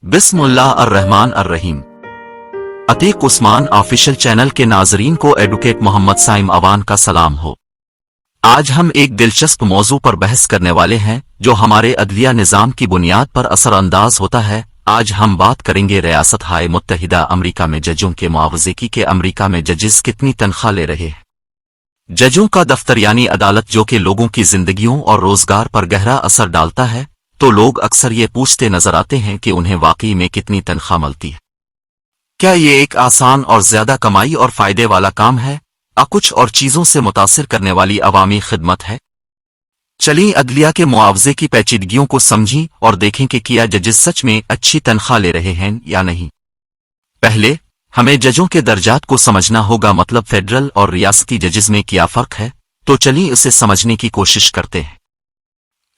बिस्मिल्लाह अर्रहमान Ar-Rahim. Atiq Usman official channel के नाजरीन को एडवोकेट मोहम्मद साइम अवान का सलाम हो। आज हम एक दिलचस्प मौजू पर बहस करने वाले हैं जो हमारे अदलिया निज़ाम की बुनियाद पर असरअंदाज होता है। आज हम बात करेंगे रियासत हाय मुत्तहिदा अमरीका में जजों के मुआवजे की कि अमरीका में जजेस कितनी तनख्वाह ले रहे हैं। जजों का दफ्तर यानी अदालत जो कि लोगों की जिंदगियों और रोजगार पर गहरा असर डालता है, तो लोग अक्सर ये पूछते नजर आते हैं कि उन्हें वाकई में कितनी तनख्वाह मिलती है। क्या ये एक आसान और ज्यादा कमाई और फायदे वाला काम है या कुछ और चीजों से मुतासिर करने वाली अवामी खिदमत है? चलिए अदलिया के मुआवजे की पेचीदगियों को समझें और देखें कि क्या जजेस सच में अच्छी तनख्वाह ले रहे हैं या नहीं। पहले हमें जजों के दर्जात को समझना होगा, मतलब फेडरल और रियासती जजेस में क्या फर्क है। तो चलिए उसे समझने की कोशिश करते हैं।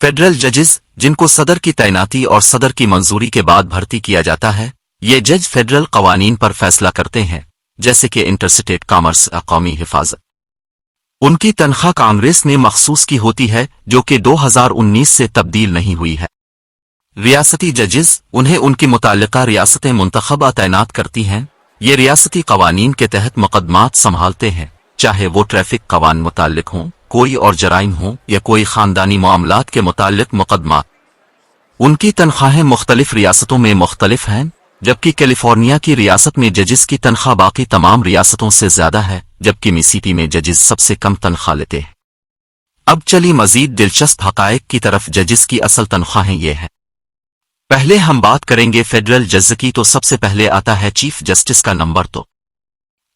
फेडरल जजेस, जिनको सदर की तैनाती और सदर की मंजूरी के बाद भर्ती किया जाता है, ये जज फेडरल कवानीन पर फैसला करते हैं, जैसे कि इंटरस्टेट कॉमर्स या कौमी हिफाजत। उनकी तनख्वाह कांग्रेस ने मखसूस की होती है, जो कि 2019 से तब्दील नहीं हुई है। रियासती जजेस, उन्हें उनकी मुताल्लिका रियासतें मुंतखबा तैनात करती हैं। ये रियासती कवानीन के तहत मुकदमात संभालते हैं, चाहे वो ट्रैफिक कवान मुताल्लिक हों, कोई और जराइम हो या कोई खानदानी मामलात के मुताल्लिक मुकदमा। उनकी तनख्वाहें मुख्तलिफ रियासतों में मुख्तलिफ हैं, जबकि कैलिफोर्निया की रियासत में जजेस की तनख्वाह बाकी तमाम रियासतों से ज्यादा है, जबकि मिसिसिपी में जजेस सबसे कम तनख्वाह लेते हैं। अब चलिए मजीद दिलचस्प हकायक की तरफ। जजेस की असल तनख्वाहें ये हैं। पहले हम बात करेंगे फेडरल जज की, तो सबसे पहले आता है चीफ जस्टिस का नंबर। तो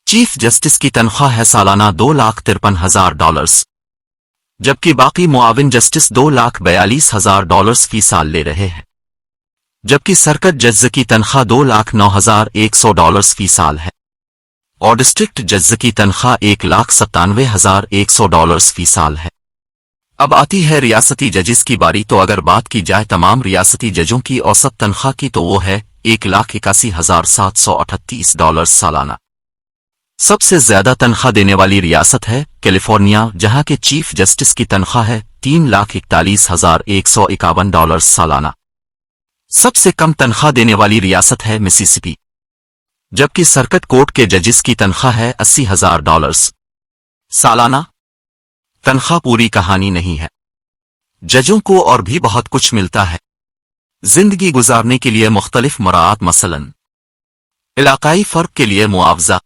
चीफ जस्टिस की तनख्वाह है सालाना $2,53,000, जबकि बाकी मुआविन जस्टिस $2,42,000 फी साल ले रहे हैं। जबकि सर्किट जज की तनख्वाह $2,09,100 फी साल है और डिस्ट्रिक्ट जज की तनख्वाह $1,97,100 फी साल है। अब आती है रियासती जजेस की बारी। तो अगर बात की जाए तमाम रियासती जजों की औसत तनख्वाह की, तो वो है $1,81,738 सालाना। सबसे ज्यादा तनख्वाह देने वाली रियासत है कैलिफोर्निया, जहां के चीफ जस्टिस की तनख्वाह है $3,41,151 सालाना। सबसे कम तनख्वाह देने वाली रियासत है मिसिसिपी, जबकि सर्किट कोर्ट के जजेस की तनख्वाह है $80,000 सालाना। तनख्वाह पूरी कहानी नहीं है, जजों को और भी बहुत कुछ मिलता है। जिंदगी गुजारने के लिए मुख्तलिफ मराआत, मसलन इलाकाई फर्क के लिए मुआवजा,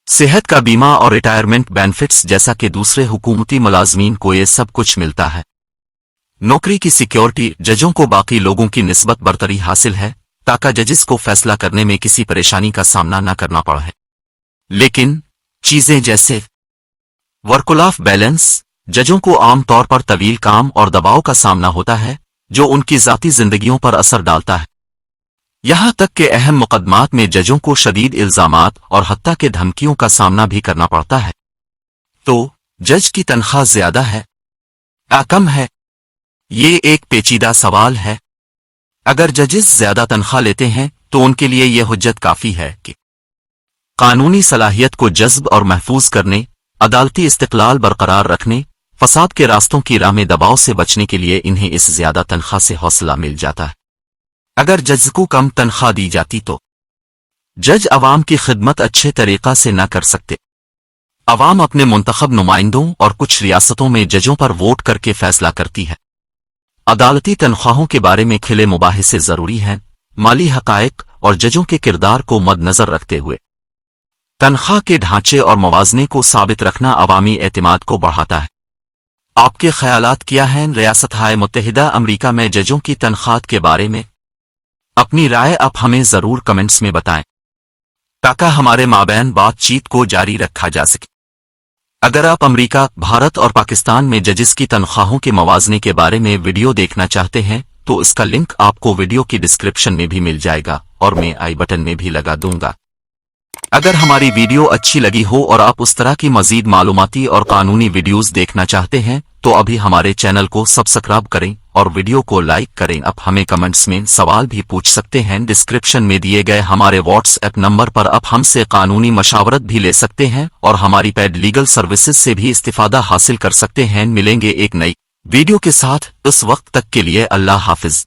सेहत का बीमा और रिटायरमेंट बेनिफिट्स जैसा कि दूसरे हुकूमती मुलाजमीन को ये सब कुछ मिलता है। नौकरी की सिक्योरिटी, जजों को बाकी लोगों की निस्बत बरतरी हासिल है, ताकि जजेस को फैसला करने में किसी परेशानी का सामना न करना पड़े। लेकिन चीजें जैसे वर्क लाइफ बैलेंस, जजों को आम तौर पर तवील काम और दबाव का सामना होता है, जो उनकी जाती जिंदगियों पर असर डालता है। यहां तक कि अहम मुकदमात में जजों को शदीद इल्जामात और हत्या के धमकियों का सामना भी करना पड़ता है। तो जज की तनख्वाह ज्यादा है या कम है, ये एक पेचीदा सवाल है। अगर जजेस ज्यादा तनख्वाह लेते हैं, तो उनके लिए यह हुज्जत काफी है कि कानूनी सलाहियत को जज्ब और महफूज करने, अदालती इस्तिक़लाल बरकरार रखने, फसाद के रास्तों की राह में दबाव से बचने के लिए इन्हें इस ज्यादा तनख्वाह से हौसला मिल जाता है। अगर जज को कम तनख्वाह दी जाती तो जज अवाम की खिदमत अच्छे तरीका से न कर सकते। अवाम अपने मुंतखब नुमाइंदों और कुछ रियासतों में जजों पर वोट करके फैसला करती है। अदालती तनख्वाहों के बारे में खिले मुबाहिसे जरूरी हैं, माली हकायक और जजों के किरदार को मद्देनजर रखते हुए। तनख्वाह के ढांचे और मवाजने को साबित रखना अवामी एतमाद को बढ़ाता है। आपके ख्यालात क्या हैं रियासत हाय मुत्तहिदा अमरीका में जजों की तनख्वाह के बारे में? अपनी राय आप हमें जरूर कमेंट्स में बताएं, ताकि हमारे माबैन बातचीत को जारी रखा जा सके। अगर आप अमरीका, भारत और पाकिस्तान में जजेस की तनख्वाहों के मवाजने के बारे में वीडियो देखना चाहते हैं, तो इसका लिंक आपको वीडियो की डिस्क्रिप्शन में भी मिल जाएगा और मैं आई बटन में भी लगा दूंगा। अगर हमारी वीडियो अच्छी लगी हो और आप उस तरह की मजीद मालूमाती और कानूनी वीडियोस देखना चाहते हैं, तो अभी हमारे चैनल को सब्सक्राइब करें और वीडियो को लाइक करें। आप हमें कमेंट्स में सवाल भी पूछ सकते हैं। डिस्क्रिप्शन में दिए गए हमारे व्हाट्सएप नंबर पर आप हमसे कानूनी मशावरत भी ले सकते हैं और हमारी पेड लीगल सर्विसेज से भी इस्तिफादा हासिल कर सकते हैं। मिलेंगे एक नई वीडियो के साथ, उस वक्त तक के लिए अल्लाह हाफिज।